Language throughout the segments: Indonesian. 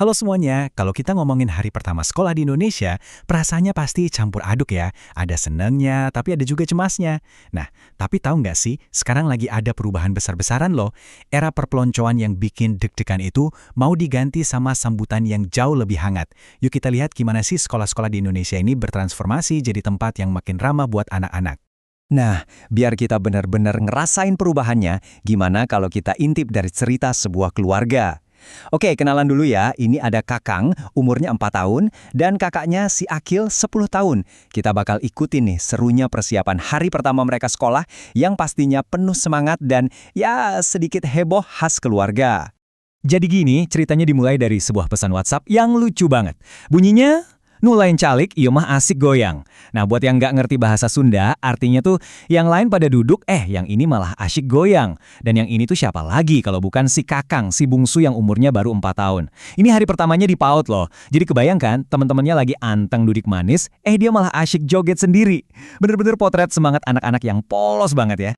Halo semuanya, kalau kita ngomongin hari pertama sekolah di Indonesia, perasaannya pasti campur aduk ya. Ada senangnya, tapi ada juga cemasnya. Nah, tapi tahu nggak sih, sekarang lagi ada perubahan besar-besaran loh. Era perpeloncoan yang bikin deg-degan itu mau diganti sama sambutan yang jauh lebih hangat. Yuk kita lihat gimana sih sekolah-sekolah di Indonesia ini bertransformasi jadi tempat yang makin ramah buat anak-anak. Nah, biar kita benar-benar ngerasain perubahannya, gimana kalau kita intip dari cerita sebuah keluarga? Oke, kenalan dulu ya. Ini ada Kakang, umurnya 4 tahun, dan kakaknya si Akil 10 tahun. Kita bakal ikutin nih serunya persiapan hari pertama mereka sekolah yang pastinya penuh semangat dan ya sedikit heboh khas keluarga. Jadi gini, ceritanya dimulai dari sebuah pesan WhatsApp yang lucu banget. Bunyinya, "Nu lain calik, ieu mah asik goyang." Nah, buat yang nggak ngerti bahasa Sunda, artinya tuh yang lain pada duduk, yang ini malah asyik goyang. Dan yang ini tuh siapa lagi kalau bukan si Kakang, si bungsu yang umurnya baru 4 tahun. Ini hari pertamanya di PAUD loh. Jadi kebayangkan, teman-temannya lagi anteng duduk manis, dia malah asyik joget sendiri. Bener-bener potret semangat anak-anak yang polos banget ya.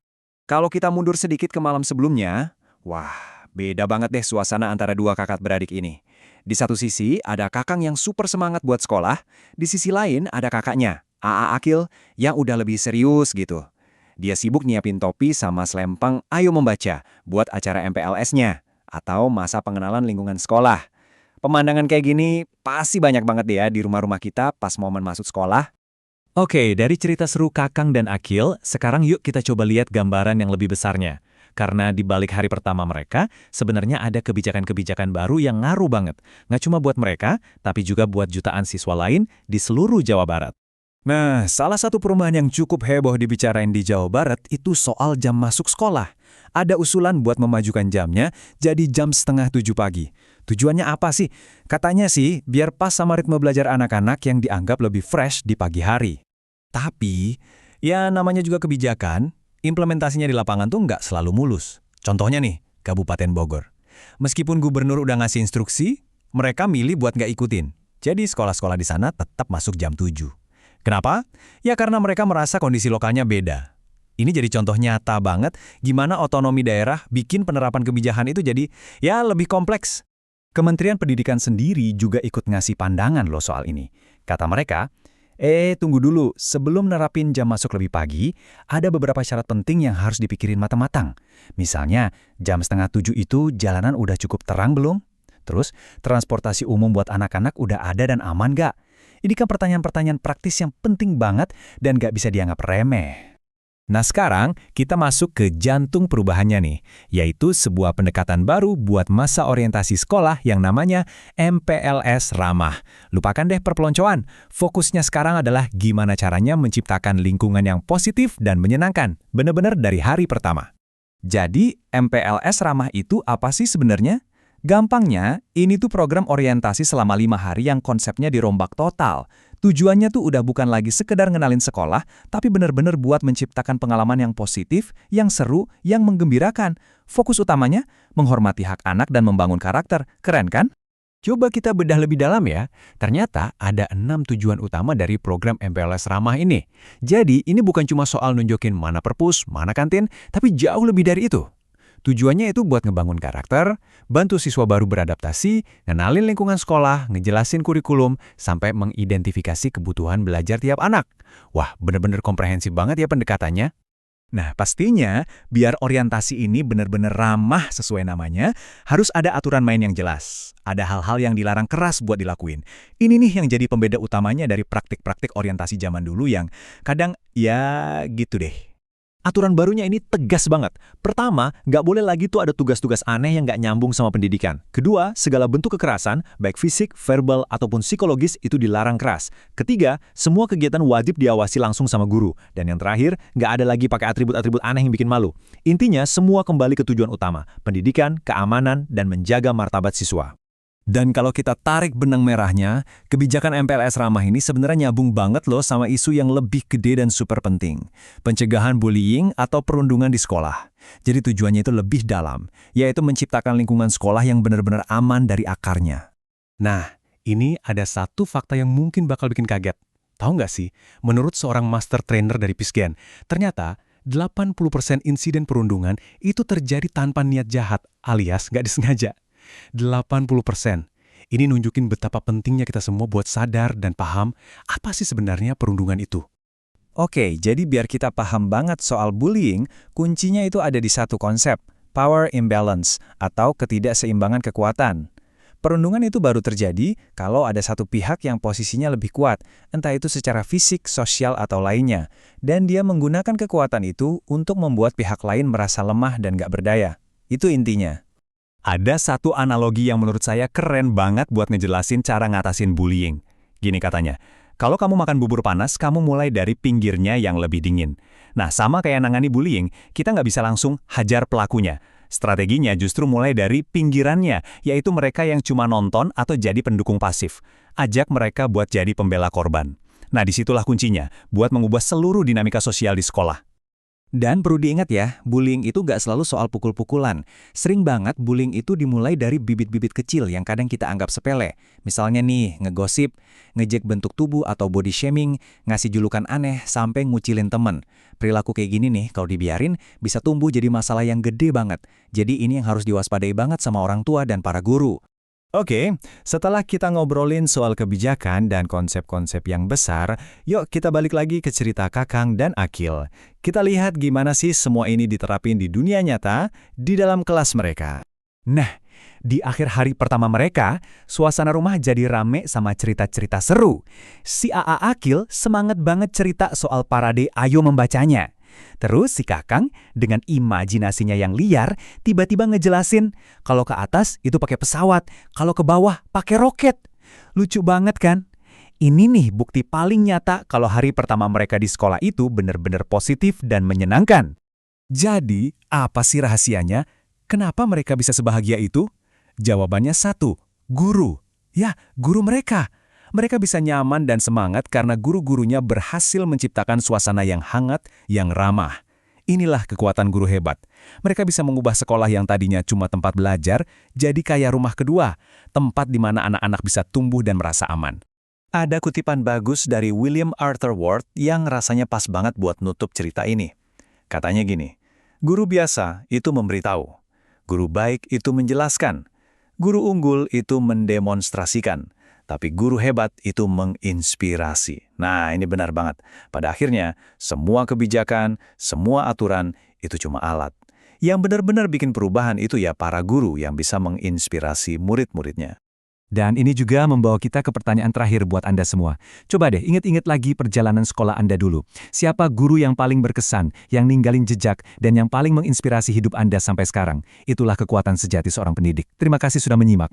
Kalau kita mundur sedikit ke malam sebelumnya, wah, beda banget deh suasana antara dua kakak beradik ini. Di satu sisi ada Kakang yang super semangat buat sekolah, di sisi lain ada kakaknya, Aa Akil, yang udah lebih serius gitu. Dia sibuk nyiapin topi sama selempang Ayo Membaca buat acara MPLS-nya, atau masa pengenalan lingkungan sekolah. Pemandangan kayak gini pasti banyak banget ya di rumah-rumah kita pas momen masuk sekolah. Oke, dari cerita seru Kakang dan Akil, sekarang yuk kita coba lihat gambaran yang lebih besarnya. Karena di balik hari pertama mereka, sebenarnya ada kebijakan-kebijakan baru yang ngaruh banget. Nggak cuma buat mereka, tapi juga buat jutaan siswa lain di seluruh Jawa Barat. Nah, salah satu perubahan yang cukup heboh dibicarain di Jawa Barat itu soal jam masuk sekolah. Ada usulan buat memajukan jamnya jadi jam setengah 7 pagi. Tujuannya apa sih? Katanya sih, biar pas sama ritme belajar anak-anak yang dianggap lebih fresh di pagi hari. Tapi, ya namanya juga kebijakan, implementasinya di lapangan tuh nggak selalu mulus. Contohnya nih, Kabupaten Bogor. Meskipun gubernur udah ngasih instruksi, mereka milih buat nggak ikutin. Jadi sekolah-sekolah di sana tetap masuk jam 7. Kenapa? Ya karena mereka merasa kondisi lokalnya beda. Ini jadi contoh nyata banget gimana otonomi daerah bikin penerapan kebijakan itu jadi ya lebih kompleks. Kementerian Pendidikan sendiri juga ikut ngasih pandangan loh soal ini. Kata mereka, tunggu dulu, sebelum nerapin jam masuk lebih pagi, ada beberapa syarat penting yang harus dipikirin matang-matang. Misalnya, jam setengah 7 itu jalanan udah cukup terang belum? Terus, transportasi umum buat anak-anak udah ada dan aman nggak? Ini kan pertanyaan-pertanyaan praktis yang penting banget dan nggak bisa dianggap remeh. Nah sekarang kita masuk ke jantung perubahannya nih, yaitu sebuah pendekatan baru buat masa orientasi sekolah yang namanya MPLS Ramah. Lupakan deh perpeloncoan, fokusnya sekarang adalah gimana caranya menciptakan lingkungan yang positif dan menyenangkan, benar-benar dari hari pertama. Jadi MPLS Ramah itu apa sih sebenarnya? Gampangnya, ini tuh program orientasi selama 5 hari yang konsepnya dirombak total. Tujuannya tuh udah bukan lagi sekedar ngenalin sekolah, tapi benar-benar buat menciptakan pengalaman yang positif, yang seru, yang menggembirakan. Fokus utamanya, menghormati hak anak dan membangun karakter. Keren kan? Coba kita bedah lebih dalam ya. Ternyata ada 6 tujuan utama dari program MPLS Ramah ini. Jadi, ini bukan cuma soal nunjukin mana perpus, mana kantin, tapi jauh lebih dari itu. Tujuannya itu buat ngebangun karakter, bantu siswa baru beradaptasi, ngenalin lingkungan sekolah, ngejelasin kurikulum, sampai mengidentifikasi kebutuhan belajar tiap anak. Wah, bener-bener komprehensif banget ya pendekatannya. Nah, pastinya, biar orientasi ini benar-benar ramah sesuai namanya, harus ada aturan main yang jelas. Ada hal-hal yang dilarang keras buat dilakuin. Ini nih yang jadi pembeda utamanya dari praktik-praktik orientasi zaman dulu yang kadang, ya gitu deh. Aturan barunya ini tegas banget. Pertama, nggak boleh lagi tuh ada tugas-tugas aneh yang nggak nyambung sama pendidikan. Kedua, segala bentuk kekerasan, baik fisik, verbal, ataupun psikologis itu dilarang keras. Ketiga, semua kegiatan wajib diawasi langsung sama guru. Dan yang terakhir, nggak ada lagi pakai atribut-atribut aneh yang bikin malu. Intinya, semua kembali ke tujuan utama, pendidikan, keamanan, dan menjaga martabat siswa. Dan kalau kita tarik benang merahnya, kebijakan MPLS Ramah ini sebenarnya nyambung banget loh sama isu yang lebih gede dan super penting. Pencegahan bullying atau perundungan di sekolah. Jadi tujuannya itu lebih dalam, yaitu menciptakan lingkungan sekolah yang benar-benar aman dari akarnya. Nah, ini ada satu fakta yang mungkin bakal bikin kaget. Tahu nggak sih, menurut seorang master trainer dari Pisgen, ternyata 80% insiden perundungan itu terjadi tanpa niat jahat alias nggak disengaja. 80%. Ini nunjukin betapa pentingnya kita semua buat sadar dan paham apa sih sebenarnya perundungan itu. Oke, jadi biar kita paham banget soal bullying, kuncinya itu ada di satu konsep, power imbalance, atau ketidakseimbangan kekuatan. Perundungan itu baru terjadi kalau ada satu pihak yang posisinya lebih kuat, entah itu secara fisik, sosial, atau lainnya, dan dia menggunakan kekuatan itu untuk membuat pihak lain merasa lemah dan gak berdaya. Itu intinya. Ada satu analogi yang menurut saya keren banget buat ngejelasin cara ngatasin bullying. Gini katanya, kalau kamu makan bubur panas, kamu mulai dari pinggirnya yang lebih dingin. Nah, sama kayak nangani bullying, kita nggak bisa langsung hajar pelakunya. Strateginya justru mulai dari pinggirannya, yaitu mereka yang cuma nonton atau jadi pendukung pasif. Ajak mereka buat jadi pembela korban. Nah, disitulah kuncinya, buat mengubah seluruh dinamika sosial di sekolah. Dan perlu diingat ya, bullying itu gak selalu soal pukul-pukulan. Sering banget bullying itu dimulai dari bibit-bibit kecil yang kadang kita anggap sepele. Misalnya nih, ngegosip, ngejek bentuk tubuh atau body shaming, ngasih julukan aneh, sampai ngucilin temen. Perilaku kayak gini nih, kalau dibiarin, bisa tumbuh jadi masalah yang gede banget. Jadi ini yang harus diwaspadai banget sama orang tua dan para guru. Oke, setelah kita ngobrolin soal kebijakan dan konsep-konsep yang besar, yuk kita balik lagi ke cerita Kakang dan Akil. Kita lihat gimana sih semua ini diterapin di dunia nyata, di dalam kelas mereka. Nah, di akhir hari pertama mereka, suasana rumah jadi rame sama cerita-cerita seru. Si AA Akil semangat banget cerita soal parade Ayo Membacanya. Terus si Kakang dengan imajinasinya yang liar tiba-tiba ngejelasin kalau ke atas itu pakai pesawat, kalau ke bawah pakai roket. Lucu banget kan? Ini nih bukti paling nyata kalau hari pertama mereka di sekolah itu benar-benar positif dan menyenangkan. Jadi, apa sih rahasianya? Kenapa mereka bisa sebahagia itu? Jawabannya satu, guru. Ya, guru mereka. Mereka bisa nyaman dan semangat karena guru-gurunya berhasil menciptakan suasana yang hangat, yang ramah. Inilah kekuatan guru hebat. Mereka bisa mengubah sekolah yang tadinya cuma tempat belajar, jadi kayak rumah kedua, tempat di mana anak-anak bisa tumbuh dan merasa aman. Ada kutipan bagus dari William Arthur Ward yang rasanya pas banget buat nutup cerita ini. Katanya gini, guru biasa itu memberitahu, guru baik itu menjelaskan, guru unggul itu mendemonstrasikan, tapi guru hebat itu menginspirasi. Nah, ini benar banget. Pada akhirnya, semua kebijakan, semua aturan itu cuma alat. Yang benar-benar bikin perubahan itu ya para guru yang bisa menginspirasi murid-muridnya. Dan ini juga membawa kita ke pertanyaan terakhir buat Anda semua. Coba deh ingat-ingat lagi perjalanan sekolah Anda dulu. Siapa guru yang paling berkesan, yang ninggalin jejak, dan yang paling menginspirasi hidup Anda sampai sekarang? Itulah kekuatan sejati seorang pendidik. Terima kasih sudah menyimak.